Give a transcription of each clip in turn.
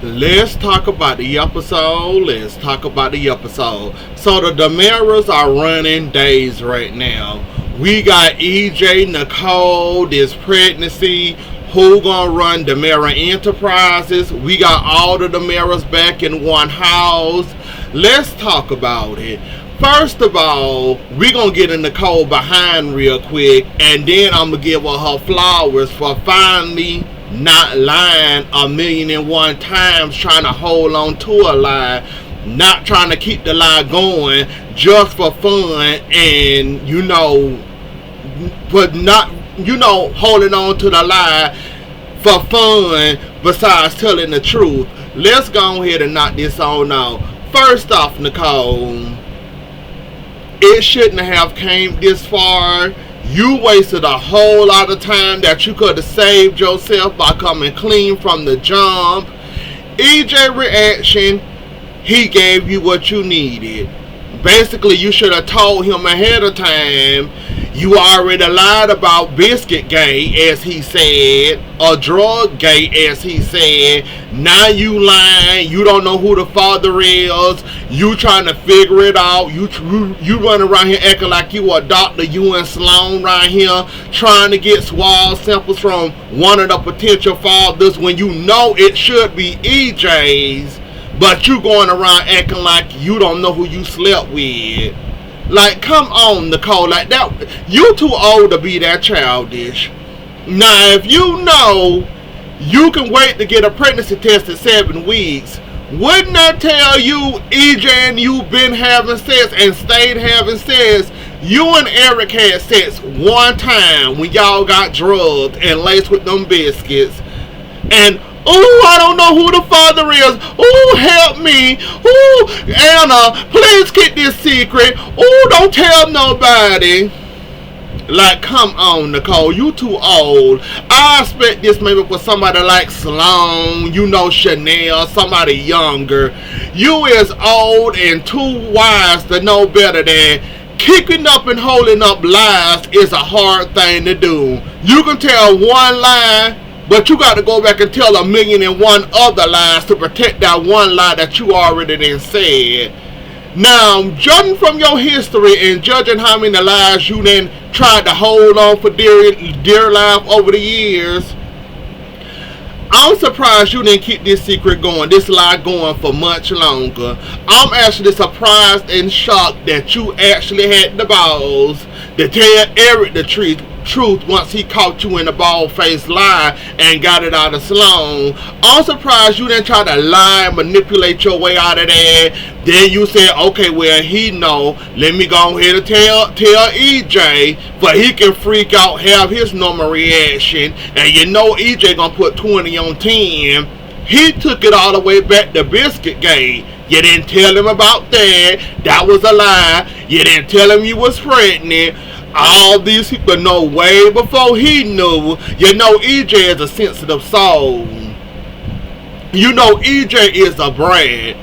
Let's talk about the episode. So the Damaras are running days right now. We got EJ, Nicole, this pregnancy. Who gonna run Damara Enterprises? We got all the Damaras back in one house. Let's talk about it. First of all, we gonna get in Nicole behind real quick, and then I'm gonna give her flowers for finally not lying 1,000,001 times, trying to hold on to a lie, not trying to keep the lie going just for fun, and but not holding on to the lie for fun besides telling the truth. Let's go ahead and knock this on out. First off, Nicole, it shouldn't have came this far. You wasted a whole lot of time that you could have saved yourself by coming clean from the jump. EJ reaction, he gave you what you needed. Basically, you should have told him ahead of time. You already lied about Biscuit Gate, as he said, or Drug Gate, as he said. Now you lying. You don't know who the father is. You trying to figure it out. You running around here acting like you a doctor. You and Sloan right here trying to get swab samples from one of the potential fathers when you know it should be EJ's. But you going around acting like you don't know who you slept with. Like, come on, Nicole. Like that, you too old to be that childish. Now, if you know you can wait to get a pregnancy test at 7 weeks, wouldn't that tell you EJ and you been having sex and stayed having sex? You and Eric had sex one time when y'all got drugged and laced with them biscuits. And ooh, I don't know who the father is. Ooh, help me. Ooh, Anna, please keep this secret. Ooh, don't tell nobody. Like, come on, Nicole. You too old. I expect this maybe for somebody like Sloan, Chanel, somebody younger. You is old and too wise to know better than kicking up and holding up lies is a hard thing to do. You can tell one lie, but you got to go back and tell 1,000,001 other lies to protect that one lie that you already done said. Now, judging from your history and judging how many lies you then tried to hold on for dear life over the years, I'm surprised you didn't keep this secret going, this lie going for much longer. I'm actually surprised and shocked that you actually had the balls to tell Eric the truth once he caught you in a bald-faced lie and got it out of Sloan. I'm surprised you didn't try to lie and manipulate your way out of there. Then you said, okay, well, he know. Let me go ahead and tell EJ, for he can freak out, have his normal reaction. And EJ gonna put 20 on 10. He took it all the way back to Biscuit Gate. You didn't tell him about that. That was a lie. You didn't tell him you was pregnant. All these people know way before he knew. EJ is a sensitive soul. EJ is a brat.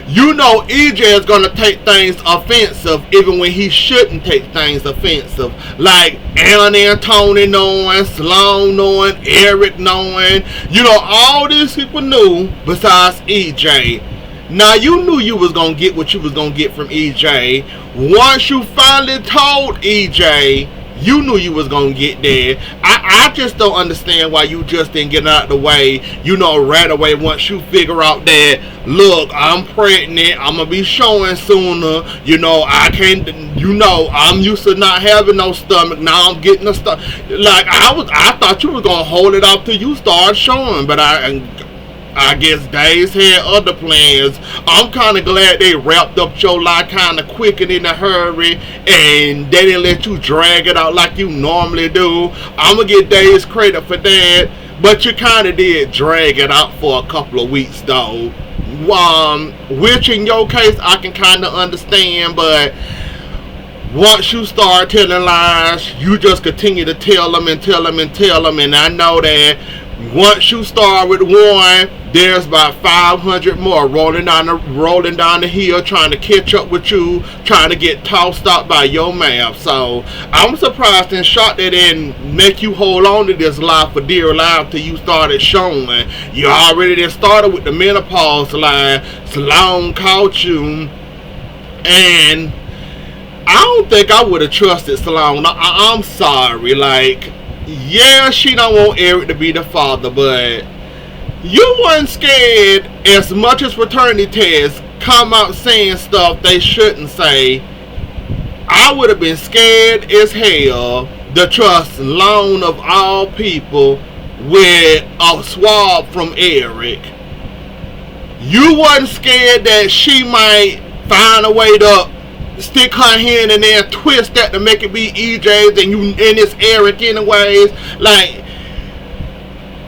EJ is going to take things offensive even when he shouldn't take things offensive. Like Anna and Tony knowing, Sloan knowing, Eric knowing. All these people knew besides EJ. Now, you knew you was going to get what you was going to get from EJ. Once you finally told EJ, you knew you was going to get there. I just don't understand why you just didn't get out of the way, right away once you figure out that, look, I'm pregnant, I'm going to be showing sooner, I can't, I'm used to not having no stomach, now I'm getting a stomach. Like, I thought you was going to hold it out till you started showing, but I guess Days had other plans. I'm kind of glad they wrapped up your lie kind of quick and in a hurry, and they didn't let you drag it out like you normally do. I'm going to give Days credit for that, but you kind of did drag it out for a couple of weeks though. Which in your case I can kind of understand, but once you start telling lies, you just continue to tell them, and I know that Once you start with one, there's about 500 more rolling down the hill, trying to catch up with you, trying to get tossed out by your map. So I'm surprised and shocked that they didn't make you hold on to this lie for dear life till you started showing. You already then started with the menopause line. Salem caught you, and I don't think I would have trusted Salem. I'm sorry, like, yeah, she don't want Eric to be the father, but you weren't scared as much as fraternity tests come out saying stuff they shouldn't say. I would have been scared as hell to trust Lone of all people with a swab from Eric. You wasn't scared that she might find a way to stick her hand in there and twist that to make it be EJ's and it's Eric anyways. Like,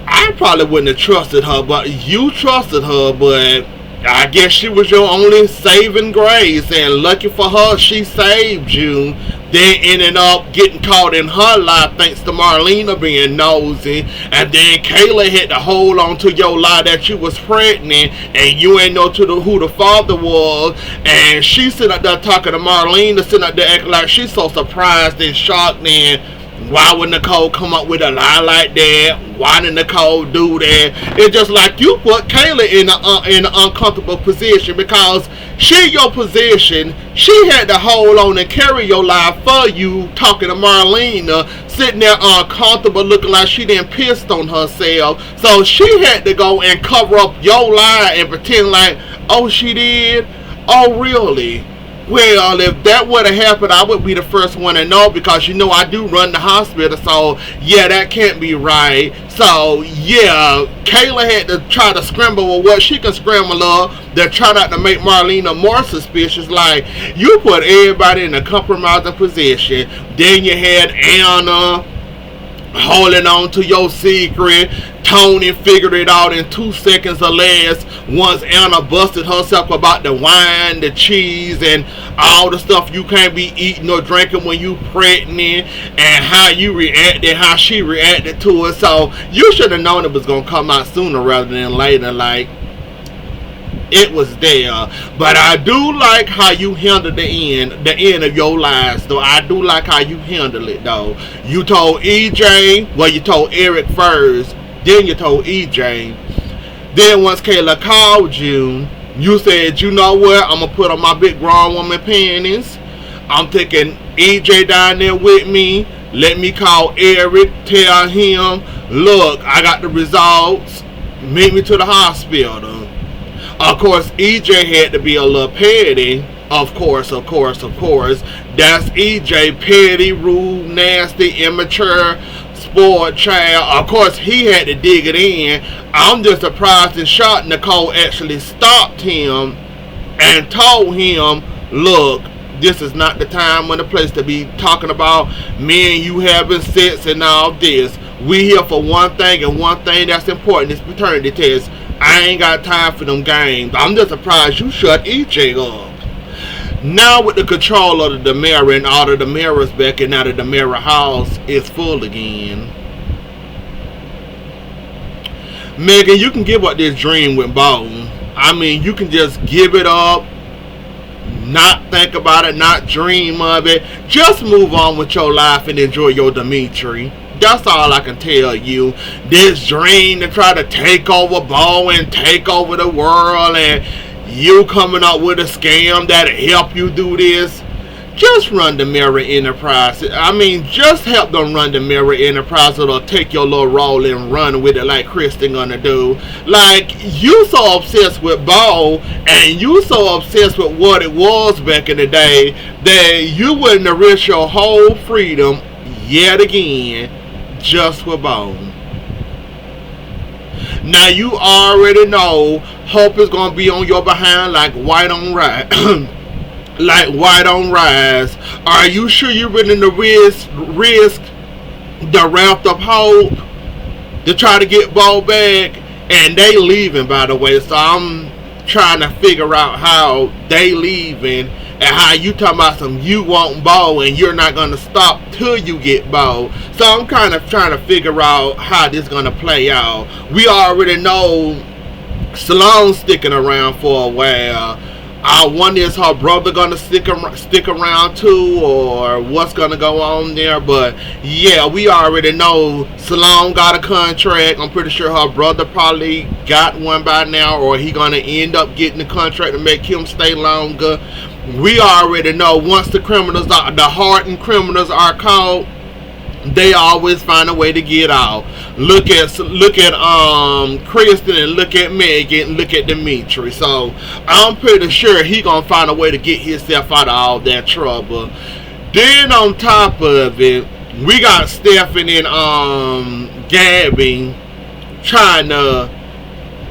I probably wouldn't have trusted her, but you trusted her. But I guess she was your only saving grace, and lucky for her, she saved you. Then ended up getting caught in her lie thanks to Marlena being nosy, and then Kayla had to hold on to your lie that you was pregnant and you ain't know who the father was, and she sitting up there talking to Marlena, sitting up there acting like she's so surprised and shocked. And why would Nicole come up with a lie like that? Why did Nicole do that? It's just like you put Kayla in an uncomfortable position, because she your position. She had to hold on and carry your lie for you, talking to Marlena, sitting there uncomfortable, looking like she done pissed on herself. So she had to go and cover up your lie and pretend like, oh, she did? Oh, really? Well, if that would have happened, I would be the first one to know, because you know I do run the hospital, so yeah, that can't be right. So yeah, Kayla had to try to scramble with what she can scramble up to try not to make Marlena more suspicious. Like, you put everybody in a compromising position. Then you had Anna holding on to your secret. Tony figured it out in 2 seconds or less once Anna busted herself about the wine, the cheese, and all the stuff you can't be eating or drinking when you pregnant, and how you reacted, how she reacted to it. So you should have known it was going to come out sooner rather than later. Like, it was there. But I do like how you handled the end of your lies, though. I do like how you handled it, though. You told EJ, well, you told Eric first, then you told EJ. Then once Kayla called you, you said, you know what, I'm going to put on my big grown woman panties. I'm taking EJ down there with me. Let me call Eric, tell him, look, I got the results. Meet me to the hospital. Of course, EJ had to be a little petty. Of course. That's EJ, petty, rude, nasty, immature, spoiled child. Of course, he had to dig it in. I'm just surprised and shocked Nicole actually stopped him and told him, look, this is not the time or the place to be talking about me and you having sex and all this. We here for one thing, and one thing that's important is paternity test. I ain't got time for them games. I'm just surprised you shut EJ up. Now with the control of the Demera and all of the mirrors back, and now the Demera house is full again. Megan, you can give up this dream with Bo. I mean, you can just give it up, not think about it, not dream of it. Just move on with your life and enjoy your Dimitri. That's all I can tell you. This dream to try to take over Bo and take over the world, and you coming up with a scam that'll help you do this. Just run the Mirror Enterprise. I mean, just help them run the Mirror Enterprise, or they'll take your little role and run with it like Kristen gonna do. Like, you so obsessed with Bo, and you so obsessed with what it was back in the day, that you wouldn't have risked your whole freedom yet again just for Bo. Now you already know Hope is gonna be on your behind like white on rise. Like white on rise. Are you sure you're willing to risk the wrath of Hope to try to get Bo back? And they leaving, by the way. So trying to figure out how they leaving and how you talking about some you want bow and you're not gonna stop till you get bow. So I'm kind of trying to figure out how this gonna play out. We already know Salem sticking around for a while. I wonder is her brother gonna stick around too, or what's gonna go on there? But yeah, we already know Salem got a contract. I'm pretty sure her brother probably got one by now, or he gonna end up getting the contract to make him stay longer. We already know once the hardened criminals are caught, they always find a way to get out. Look at Kristen and look at Megan and look at Dimitri. So I'm pretty sure he gonna find a way to get himself out of all that trouble. Then on top of it, we got Stephanie and Gabby trying to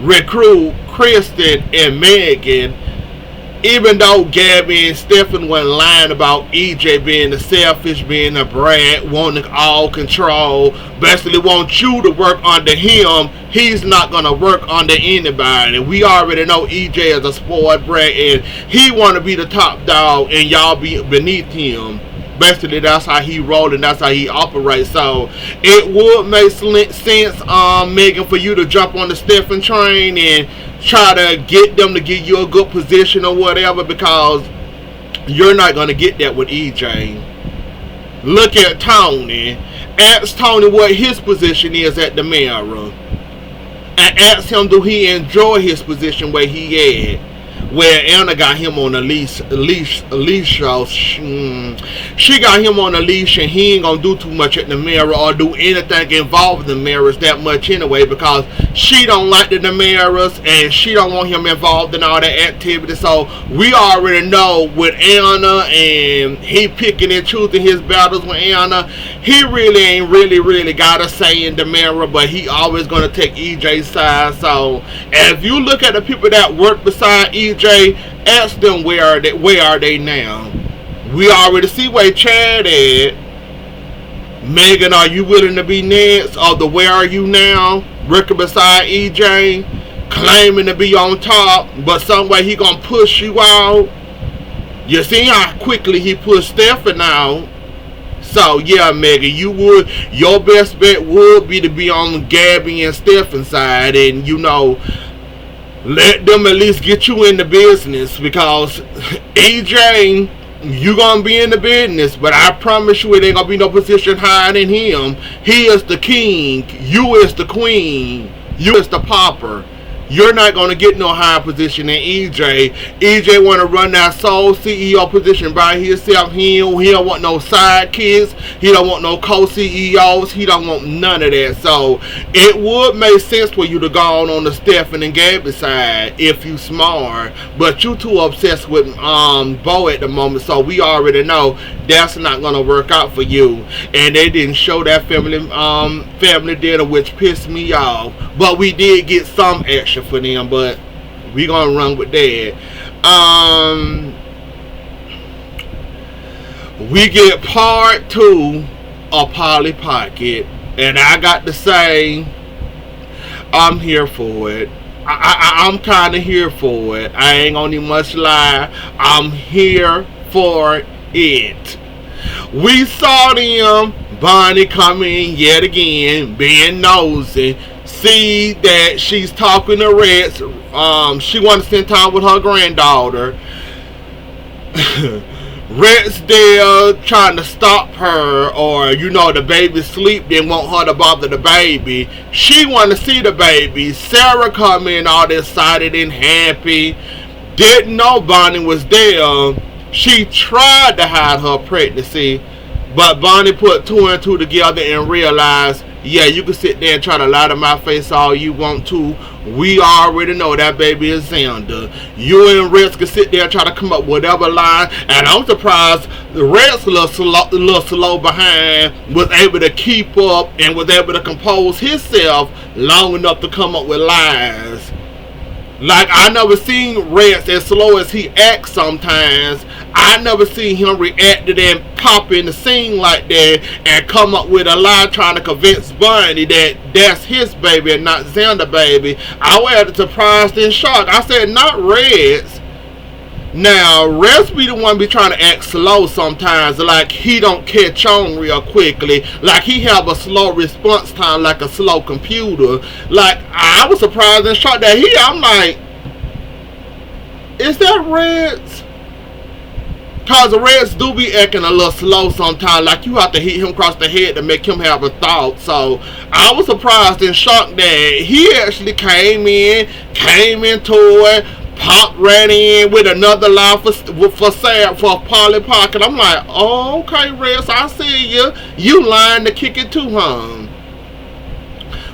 recruit Kristen and Megan. Even though Gabby and Stephen wasn't lying about EJ being the selfish, being a brat, wanting all control, basically want you to work under him, he's not going to work under anybody. We already know EJ is a spoiled brat and he want to be the top dog and y'all be beneath him. Basically, that's how he rolls and that's how he operates. So it would make sense, Megan, for you to jump on the Stephen train and try to get them to give you a good position or whatever, because you're not going to get that with EJ. Look at Tony. Ask Tony what his position is at the mirror. And ask him, do he enjoy his position where he at? Where Anna got him on a leash. She got him on a leash and he ain't gonna do too much at the mirror or do anything involved in the mirrors that much anyway, because she don't like the mirrors and she don't want him involved in all that activity. So we already know with Anna and he picking and choosing his battles with Anna, he really ain't really got a say in the mirror, but he always gonna take EJ's side. So if you look at the people that work beside EJ, ask them where are they now. We already see where Chad at. Megan, are you willing to be next? Or the where are you now? Working beside EJ, claiming to be on top, but some way he gonna push you out. You see how quickly he pushed Stephen out. So yeah, Megan, your best bet would be to be on Gabby and Stephen's side, and let them at least get you in the business, because EJ, you gonna be in the business, but I promise you it ain't gonna be no position higher than him. He is the king, you is the queen, you is the pauper. You're not going to get no higher position than EJ. EJ want to run that sole CEO position by himself. He don't want no sidekicks. He don't want no co-CEOs. He don't want none of that. So it would make sense for you to go on the Stephen and Gabby side if you smart. But you too obsessed with Bo at the moment. So we already know that's not going to work out for you. And they didn't show that family dinner, which pissed me off. But we did get some action for them, but we gonna run with that. We get part 2 of Polly Pocket, and I got to say, I'm here for it. I'm kind of here for it. I ain't gonna need much lie. I'm here for it. We saw them, Bonnie come in yet again, being nosy. See that she's talking to Rex. She wants to spend time with her granddaughter. Rex there trying to stop her, or the baby sleep, they want her to bother the baby. She want to see the baby. Sarah come in all excited and happy. Didn't know Bonnie was there. She tried to hide her pregnancy, but Bonnie put 2 and 2 together and realized, yeah, you can sit there and try to lie to my face all you want to. We already know that baby is Xander. You and Rex can sit there and try to come up with whatever lie. And I'm surprised the Rex, a little slow behind, was able to keep up and was able to compose himself long enough to come up with lies. Like, I never seen Rex as slow as he acts sometimes. I never seen him reacted and pop in the scene like that and come up with a lie trying to convince Bonnie that that's his baby and not Xander baby. I was surprised and shocked. I said, not Reds. Now, Reds be the one be trying to act slow sometimes, like he don't catch on real quickly, like he have a slow response time, like a slow computer. Like, I was surprised and shocked that I'm like, is that Reds? Cause the Reds do be acting a little slow sometimes, like you have to hit him across the head to make him have a thought. So I was surprised and shocked that he actually came into it, popped right in with another lie for Polly Pocket. I'm like, oh, okay, Reds, I see you. You lying to kick it too, huh?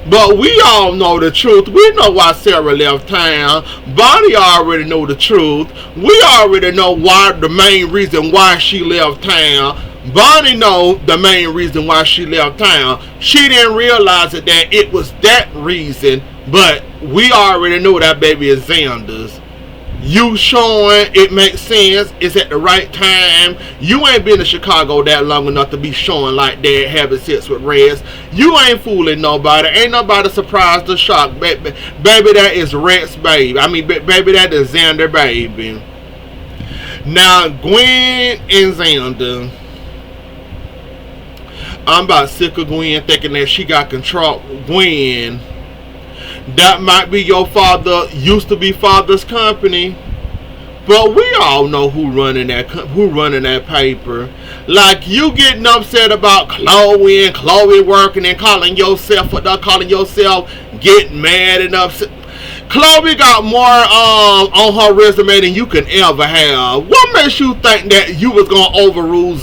But we all know the truth. We know why Sarah left town. Bonnie already know the truth. We already know why, the main reason why she left town. Bonnie know the main reason why she left town. She didn't realize that it was that reason, but we already know that baby is Xander's. You showing it makes sense. It's at the right time. You ain't been to Chicago that long enough to be showing like that, having sex with Reds. You ain't fooling nobody. Ain't nobody surprised or shocked. Baby, that is Red's baby. I mean, baby, that is Xander baby. Now, Gwen and Xander. I'm about sick of Gwen thinking that she got control. Gwen, that might be your father, used to be father's company, but we all know who running that paper. Like, you getting upset about Chloe and Chloe working and calling yourself getting mad and upset. Chloe got more on her resume than you can ever have. What makes you think that you was gonna overrule?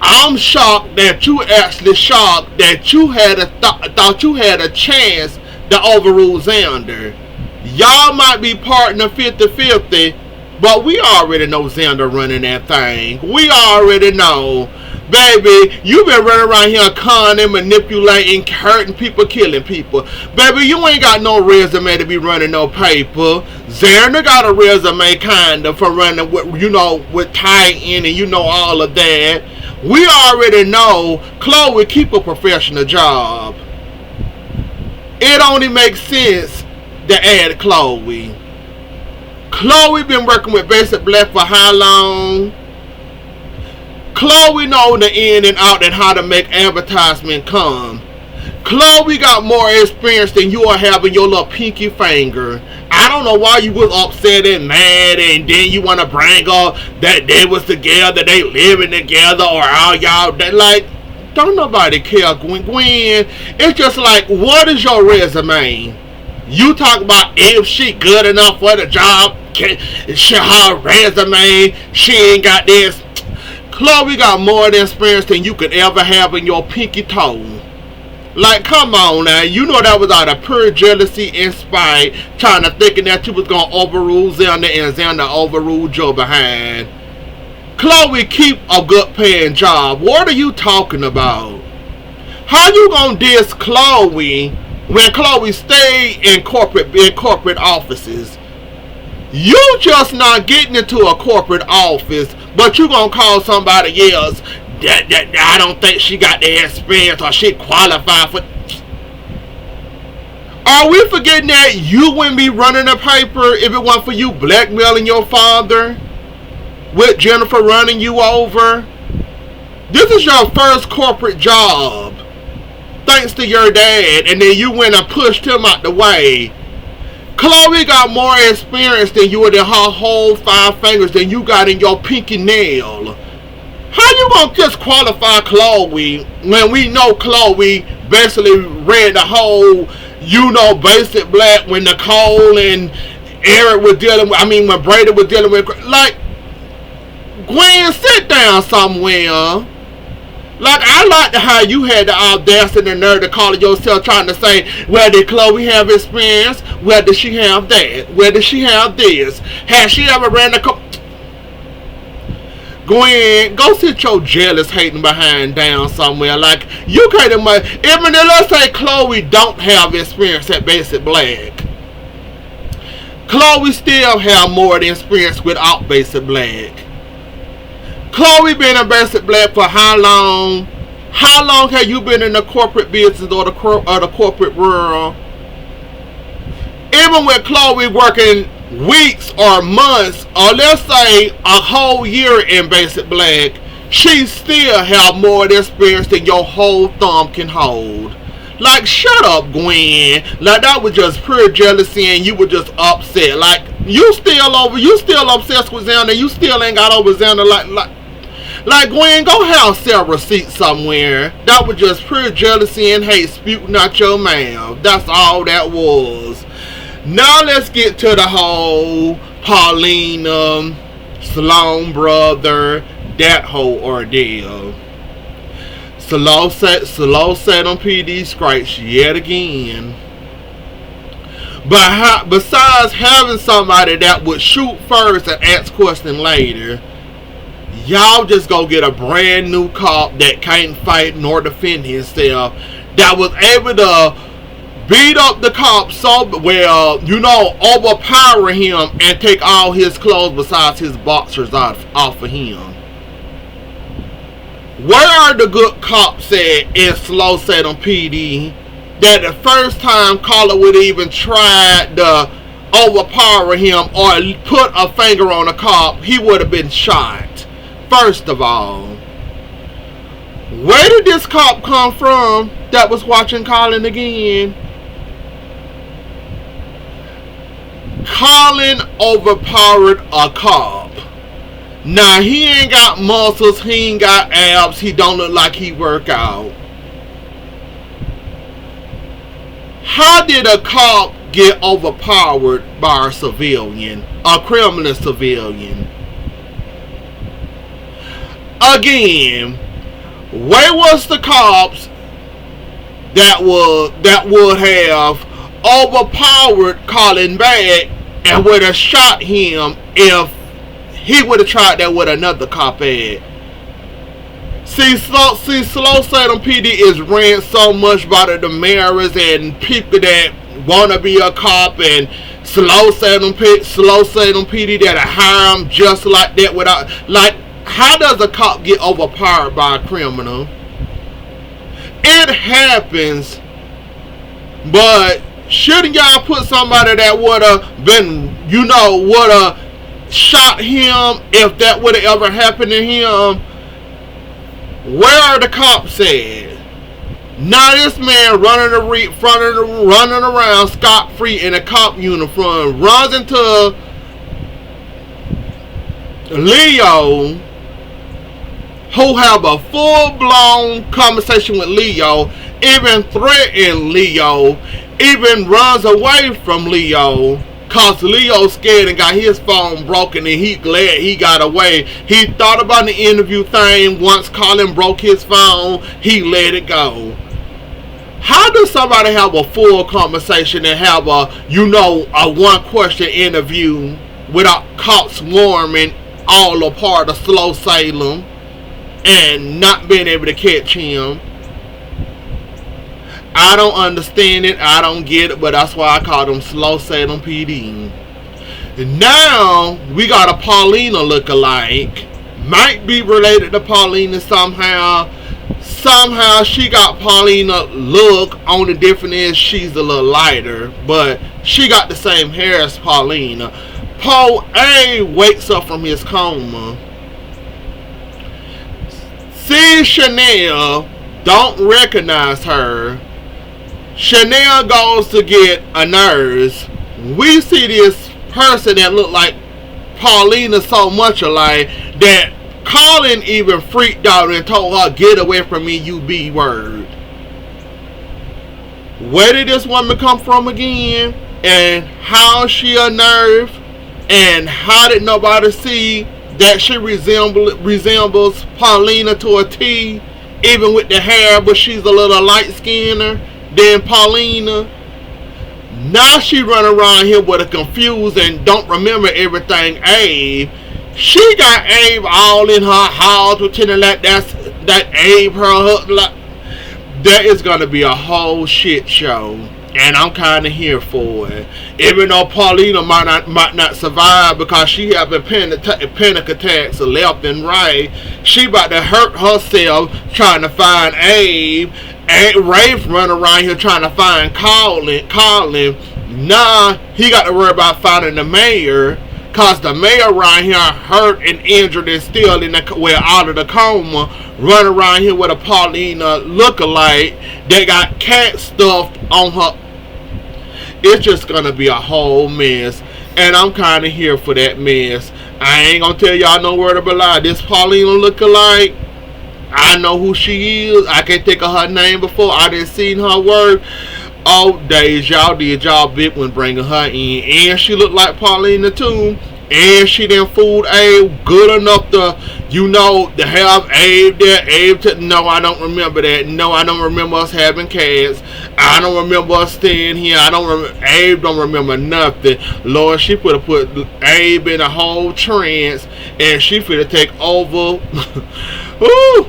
I'm shocked that you thought you had a chance to overrule Xander. Y'all might be partner 50-50, but we already know Xander running that thing. We already know. Baby, you been running around here conning, manipulating, hurting people, killing people. Baby, you ain't got no resume to be running no paper. Xander got a resume kinda for running with Titan and all of that. We already know Chloe keep a professional job. It only makes sense to add Chloe. Chloe been working with Basic Black for how long? Chloe know the in and out and how to make advertisement come. Chloe got more experience than you are having your little pinky finger. I don't know why you was upset and mad, and then you want to bring up that they was together, they living together, or all y'all that, like, don't nobody care, Gwen. It's just like, what is your resume? You talk about if she good enough for the job, her resume, she ain't got this. Chloe got more experience than you could ever have in your pinky toe. Like, come on now. You know that was out of pure jealousy and spite, trying to thinking that you was going to overrule Xander and Xander overruled your behind. Chloe keep a good paying job. What are you talking about? How you going to diss Chloe when Chloe stayed in corporate offices? You just not getting into a corporate office, but you going to call somebody else that I don't think she got the experience or she qualified for. Are we forgetting that you wouldn't be running a paper if it wasn't for you blackmailing your father with Jennifer running you over? This is your first corporate job, thanks to your dad, and then you went and pushed him out the way. Chloe got more experience than you in her whole 5 fingers than you got in your pinky nail. How you gonna just qualify Chloe when we know Chloe basically read the whole, Basic Black when Nicole and Eric were dealing with, when Brady was dealing with, like, Gwen, sit down somewhere. Like, I liked how you had the audacity and nerve to call yourself trying to say, well, did Chloe have experience? Well, did she have that? Well, did she have this? Has she ever ran a Gwen, go sit your jealous hating behind down somewhere. Like, you can't even, let's say Chloe don't have experience at Basic Black. Chloe still have more than experience without Basic Black. Chloe been in Basic Black for how long? How long have you been in the corporate business or the corporate world? Even with Chloe working weeks or months, or let's say a whole year in Basic Black, she still have more experience than your whole thumb can hold. Like, shut up, Gwen. Like, that was just pure jealousy and you were just upset. Like, you still obsessed with Xander. You still ain't got over Xander. Like Gwen, go have Sarah seat somewhere. That was just pure jealousy and hate spewing out your mouth. That's all that was. Now let's get to the whole Paulina, Sloan brother, that whole ordeal. Salem PD strikes yet again. But besides having somebody that would shoot first and ask questions later, y'all just go get a brand new cop that can't fight nor defend himself, that was able to beat up the cop so well, overpower him and take all his clothes besides his boxers off of him. Where are the good cops at in Salem PD that the first time Carla would even try to overpower him or put a finger on a cop, he would have been shot? First of all, where did this cop come from that was watching Colin again? Colin overpowered a cop. Now, he ain't got muscles, he ain't got abs, he don't look like he work out. How did a cop get overpowered by a civilian, a criminal civilian? Again, where was the cops that would have overpowered Colin back and would have shot him if he would have tried that with another cop at? See, Salem PD is ran so much by the Damaras and people that want to be a cop, and Salem PD that hire him just like that without, like, how does a cop get overpowered by a criminal? It happens, but shouldn't y'all put somebody that would have been, would have shot him if that would have ever happened to him? Where are the cops at? Now this man running around scot-free in a cop uniform runs into Leo, who have a full-blown conversation with Leo, even threaten Leo, even runs away from Leo, cause Leo's scared and got his phone broken and he glad he got away. He thought about the interview thing. Once Colin broke his phone, he let it go. How does somebody have a full conversation and have a one-question interview without cops swarming all a part of Slow Salem and not being able to catch him? I don't understand it. I don't get it, but that's why I call them Slow Salem PD. And now we got a Paulina look-alike. Might be related to Paulina somehow. Somehow she got Paulina look. Only difference is she's a little lighter, but she got the same hair as Paulina. Paul A wakes up from his coma. Sees Chanel, don't recognize her. Chanel goes to get a nurse. We see this person that look like Paulina so much alike that Colin even freaked out and told her, "Get away from me, you B word." Where did this woman come from again? And how is she a nerve? And how did nobody see that she resembles Paulina to a T, even with the hair, but she's a little light-skinned than Paulina? Now she run around here with a confused and don't remember everything Abe. She got Abe all in her house pretending like that Abe her husband. Like, that is gonna be a whole shit show. and I'm kind of here for it. Even though Paulina might not survive because she having panic attacks left and right, she about to hurt herself trying to find Abe. And Rafe run around here trying to find Colin. Nah, he got to worry about finding the mayor. Cause the mayor around here hurt and injured and still out of the coma, run around here with a Paulina lookalike that got cat stuffed on her. It's just gonna be a whole mess, and I'm kind of here for that mess. I ain't gonna tell y'all no word of a lie. This Paulina lookalike, I know who she is. I can't think of her name before. I didn't seen her work. Oh, days, y'all did y'all big one bringing her in. And she looked like Paulina too. And she didn't fool Abe good enough to, to have Abe there. No, I don't remember that. No, I don't remember us having cats. I don't remember us staying here. Abe don't remember nothing. Lord, she could have put Abe in a whole trance. And she finna take over. Ooh.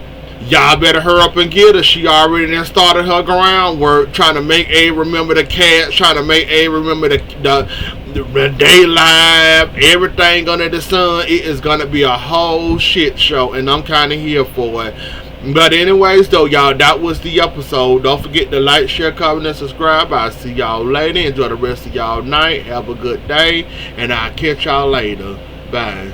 Y'all better hurry up and get her. She already done started her groundwork, trying to make Abe remember the cats, trying to make Abe remember the daylight, everything under the sun. It is gonna be a whole shit show, and I'm kind of here for it. But anyways, though, y'all, that was the episode. Don't forget to like, share, comment, and subscribe. I'll see y'all later. Enjoy the rest of y'all night. Have a good day, and I'll catch y'all later. Bye.